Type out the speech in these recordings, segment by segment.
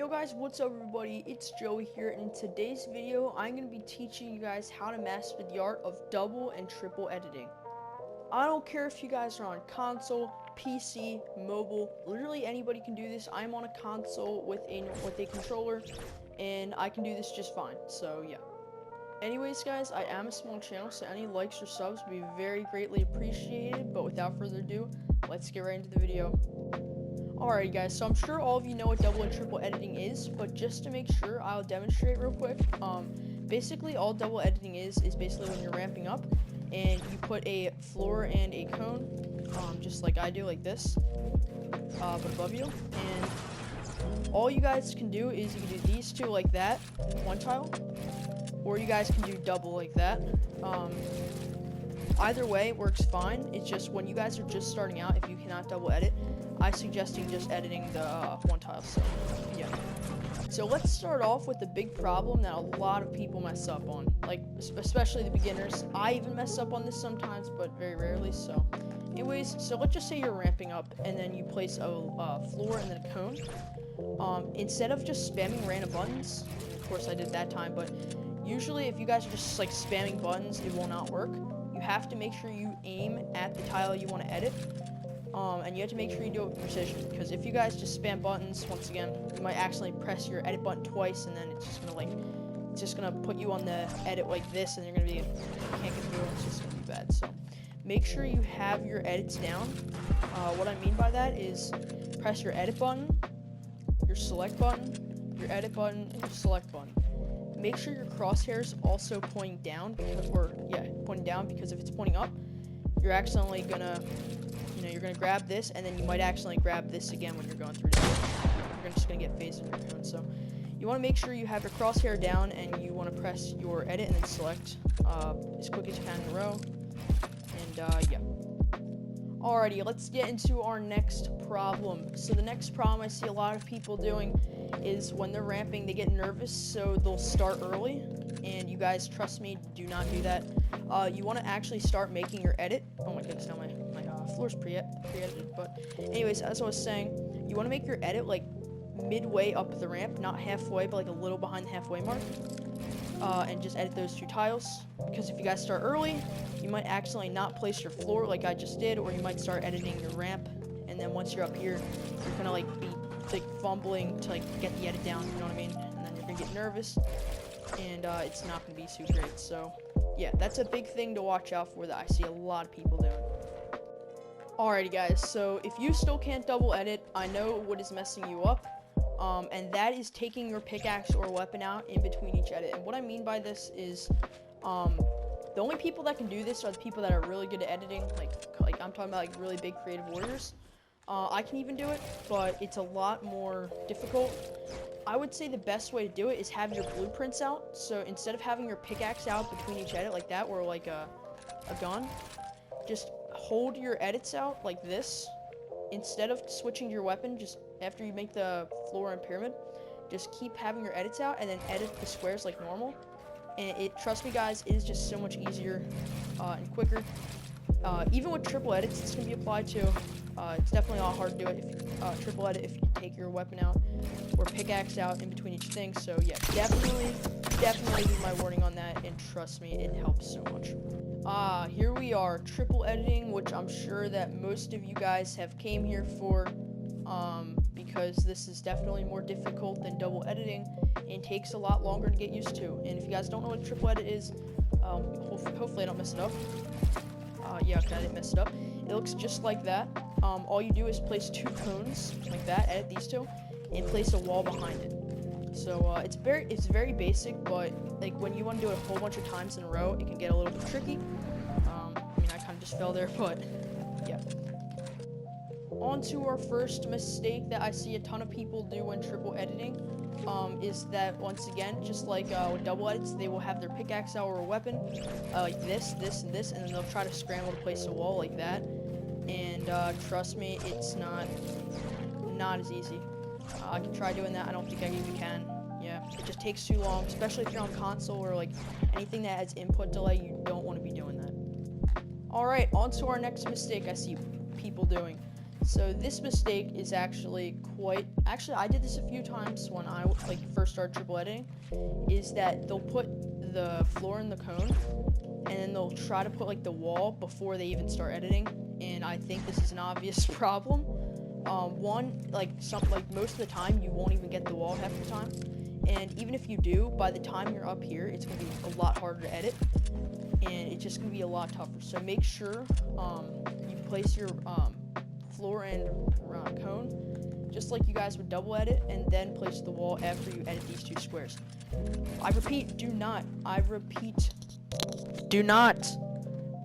Yo guys, what's up everybody? It's Joey here, and in today's video, I'm going to be teaching you guys how to master the art of double and triple editing. I don't care if you guys are on console, PC, mobile, literally anybody can do this. I'm on a console with a controller, and I can do this just fine, so yeah. Anyways guys, I am a small channel, so any likes or subs would be very greatly appreciated, but without further ado, let's get right into the video. Alright guys, so I'm sure all of you know what double and triple editing is, but just to make sure, I'll demonstrate real quick. Basically all double editing is basically when you're ramping up, and you put a floor and a cone, just like I do, like this, but above you, and all you guys can do is you can do these two like that, one tile, or you guys can do double like that. Either way works fine. It's just when you guys are just starting out, if you cannot double edit, I suggesting just editing the one tile. So yeah. So let's start off with the big problem that a lot of people mess up on, like especially the beginners. I even mess up on this sometimes, but very rarely. So anyways, so let's just say you're ramping up and then you place a floor and then a cone. Instead of just spamming random buttons, of course I did that time, but usually if you guys are just like spamming buttons, it will not work. You have to make sure you aim at the tile you want to edit. And you have to make sure you do it with precision, because if you guys just spam buttons, once again, you might accidentally press your edit button twice, and then it's just gonna put you on the edit like this, and you're gonna be, you can't get through, it's just gonna be bad. So make sure you have your edits down. What I mean by that is press your edit button, your select button, your edit button, and your select button. Make sure your crosshairs also pointing down, pointing down, because if it's pointing up, you're accidentally gonna, you're gonna grab this, and then you might accidentally grab this again when you're going through this. You're just gonna get phased in your cone. So you want to make sure you have your crosshair down, and you want to press your edit and then select as quick as you can in a row. And yeah. Alrighty, let's get into our next problem. So the next problem I see a lot of people doing is when they're ramping, they get nervous, so they'll start early. And you guys, trust me, do not do that. You want to actually start making your edit. Oh my goodness, now my floor's pre-edited. But anyways, as I was saying, you want to make your edit like midway up the ramp, not halfway, but like a little behind the halfway mark. And just edit those two tiles, because if you guys start early, you might accidentally not place your floor like I just did, or you might start editing your ramp, and then once you're up here, you're gonna be fumbling to get the edit down, you know what I mean? And then you're gonna get nervous, and it's not gonna be too great. So yeah, that's a big thing to watch out for that I see a lot of people doing. Alrighty guys, so if you still can't double edit, I know what is messing you up. And that is taking your pickaxe or weapon out in between each edit. And what I mean by this is, the only people that can do this are the people that are really good at editing, like I'm talking about like really big creative warriors. I can even do it, but it's a lot more difficult. I would say the best way to do it is have your blueprints out. So instead of having your pickaxe out between each edit like that, or like a gun, just hold your edits out like this. Instead of switching to your weapon, just after you make the floor and pyramid, just keep having your edits out and then edit the squares like normal. And trust me guys, it is just so much easier and quicker. Even with triple edits, it's going to be applied to. It's definitely a lot harder to do it if triple edit if you take your weapon out or pickaxe out in between each thing. So yeah, definitely leave my warning on that, and trust me, it helps so much. Here we are, triple editing, which I'm sure that most of you guys have came here for, because this is definitely more difficult than double editing and takes a lot longer to get used to. And if you guys don't know what triple edit is, hopefully I don't mess it up. Yeah, okay, I didn't mess it up. It looks just like that. All you do is place two cones like that, edit these two, and place a wall behind it. So it's very basic, but like when you want to do it a whole bunch of times in a row, it can get a little bit tricky. I mean, I kind of just fell there, but yeah. On to our first mistake that I see a ton of people do when triple editing, is that once again, just like with double edits, they will have their pickaxe out or a weapon, like this, and this, and then they'll try to scramble to place a wall like that. And trust me, it's not as easy. I can try doing that. I don't think I even can. Yeah, it just takes too long, especially if you're on console or like anything that has input delay. You don't want to be doing that. Alright, on to our next mistake I see people doing. So this mistake is actually I did this a few times when I first started triple editing, is that they'll put the floor in the cone, and then they'll try to put the wall before they even start editing, and I think this is an obvious problem. Most of the time you won't even get the wall half the time, and even if you do, by the time you're up here, it's gonna be a lot harder to edit, and it's just gonna be a lot tougher. So make sure you place your floor and cone just like you guys would double edit, and then place the wall after you edit these two squares. I repeat, do not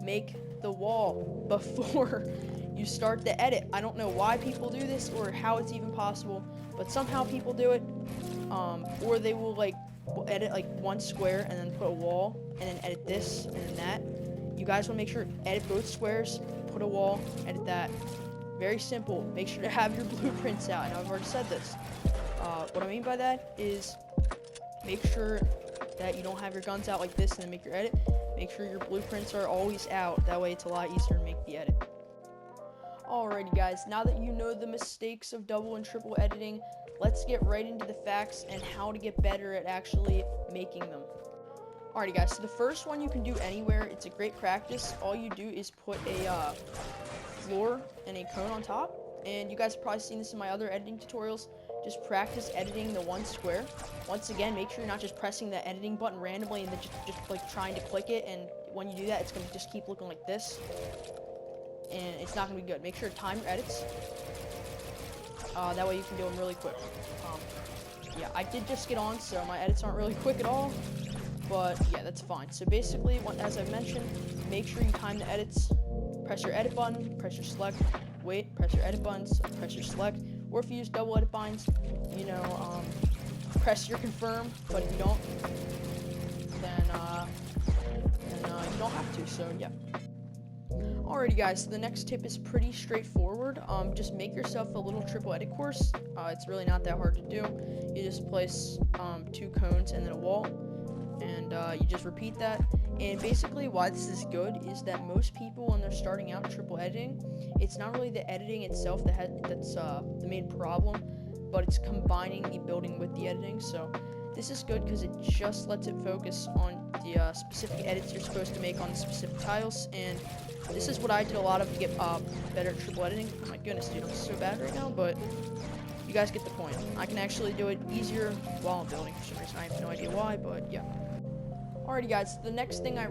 make the wall before you start the edit. I don't know why people do this or how it's even possible, but somehow people do it. Or they will edit one square and then put a wall, and then edit this and then that. You guys want to make sure edit both squares, put a wall, edit that. Very simple. Make sure to have your blueprints out. I know I've already said this. What I mean by that is make sure that you don't have your guns out like this and then make your edit. Make sure your blueprints are always out. That way it's a lot easier to make the edit. Alrighty guys, now that you know the mistakes of double and triple editing, let's get right into the facts and how to get better at actually making them. Alrighty guys, so the first one you can do anywhere. It's a great practice. All you do is put a floor and a cone on top, and you guys have probably seen this in my other editing tutorials. Just practice editing the one square. Once again, make sure you're not just pressing the editing button randomly and then just trying to click it, and when you do that, it's going to just keep looking like this, and it's not going to be good. Make sure to time your edits. That way you can do them really quick. Yeah, I did just get on, so my edits aren't really quick at all, but yeah, that's fine. So basically, as I mentioned, make sure you time the edits. Press your edit button, press your select, wait, press your edit buttons, press your select, or if you use double edit binds, press your confirm, but if you don't, then you don't have to, so yeah. Alrighty guys, so the next tip is pretty straightforward. Just make yourself a little triple edit course. It's really not that hard to do. You just place 2 cones and then a wall, and you just repeat that. And basically why this is good is that most people, when they're starting out triple editing, it's not really the editing itself that's the main problem, but it's combining the building with the editing. So this is good because it just lets it focus on the specific edits you're supposed to make on the specific tiles, and this is what I did a lot of to get better at triple editing. Oh my goodness, dude, I'm so bad right now, but you guys get the point. I can actually do it easier while I'm building for some reason. I have no idea why, but yeah. Alrighty guys, the next thing I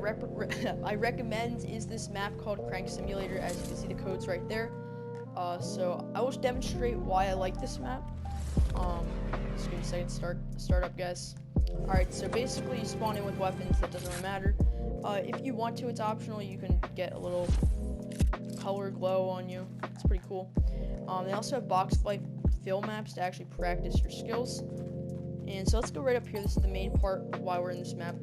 recommend is this map called Crank Simulator. As you can see, the code's right there. So I will demonstrate why I like this map. Just give me a second to start up, guys. Alright, so basically you spawn in with weapons. That doesn't really matter. If you want to, it's optional. You can get a little color glow on you. It's pretty cool. They also have box fight fill maps to actually practice your skills. And so let's go right up here. This is the main part why we're in this map.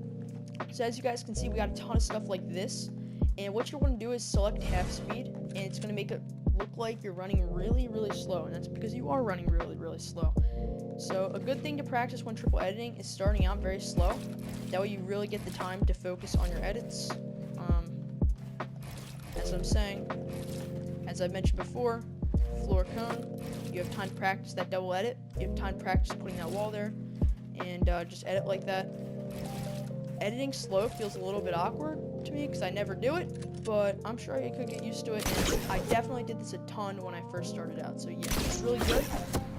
So as you guys can see, we got a ton of stuff like this, and what you're going to do is select half speed, and it's going to make it look like you're running really, really slow, and that's because you are running really, really slow. So a good thing to practice when triple editing is starting out very slow. That way you really get the time to focus on your edits. As I'm saying, as I've mentioned before, floor cone, you have time to practice that double edit, you have time to practice putting that wall there, and just edit like that. Editing slow feels a little bit awkward to me because I never do it, but I'm sure I could get used to it, and I definitely did this a ton when I first started out, so yeah, it's really good.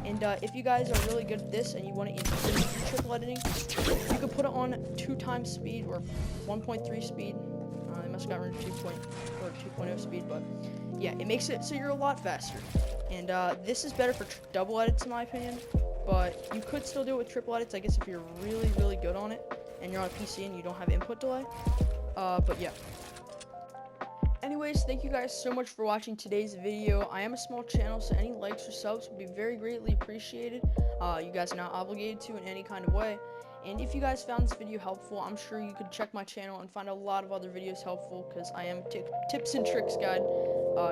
And if you guys are really good at this and you want to improve your triple editing, you could put it on 2x speed or 1.3 speed. I must have gotten rid of 2.0 speed, but yeah, it makes it so you're a lot faster. And this is better for double edits in my opinion, but you could still do it with triple edits, I guess, if you're really, really good on it and you're on a PC and you don't have input delay. But yeah. Anyways, thank you guys so much for watching today's video. I am a small channel, so any likes or subs would be very greatly appreciated. You guys are not obligated to in any kind of way. And if you guys found this video helpful, I'm sure you could check my channel and find a lot of other videos helpful, because I am a tips and tricks guide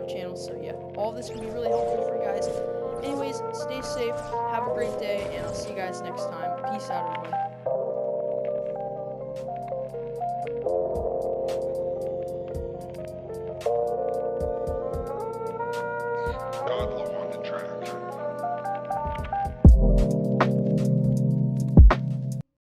channel. So yeah, all this can be really helpful for you guys. Anyways, stay safe, have a great day, and I'll see you guys next time. Peace out, everybody. God Lord.